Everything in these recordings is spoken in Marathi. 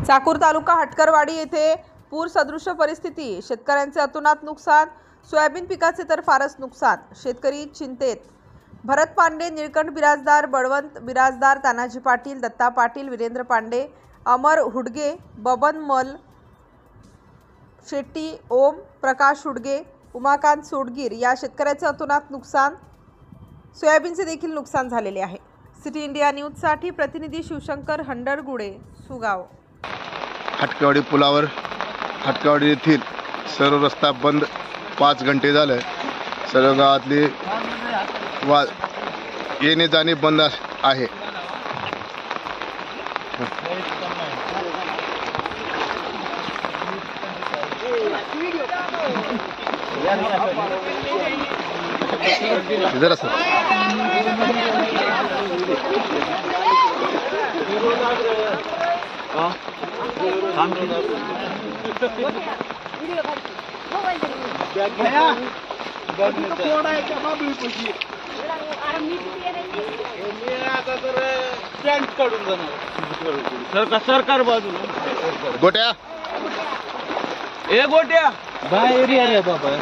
चाकूर तालुका हटकरवाडी येथे पूर सदृश परिस्थिती, शेतकऱ्यांचे अतोनात नुकसान, सोयाबीन पिकाचे तर फारच नुकसान, शेतकरी चिंतेत। भरत पांडे, निळकंठ बिराजदार, बळवंत बिराजदार, तानाजी पाटील, दत्ता पाटील, वीरेंद्र पांडे, अमर हुडगे, बबन मल शेट्टी, ओम प्रकाश हुडगे, उमाकांत सोडगीर या शेतकऱ्याचे अतोनात नुकसान, सोयाबीनचे देखील नुकसान झालेले आहे। सिटी इंडिया न्यूजसाठी प्रतिनिधी शिवशंकर हंडरगुडे, सुगाव। हटकरवाडी पुलावर हटकरवाडी येथील सर्व रस्ता बंद 5 घंटे झाले। सर्व गावातली येणे जाणे बंद आहे। जरा सर सरकार बाजूला गोट्या ए गोट्या बाहेर या रे बाबा।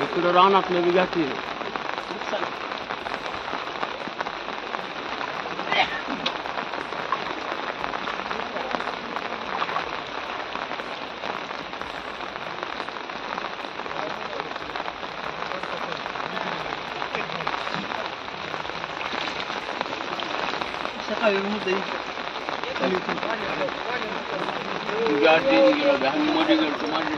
इकडं रानातलं बी घातली सकाळी गाडी मध्ये गेलो माझी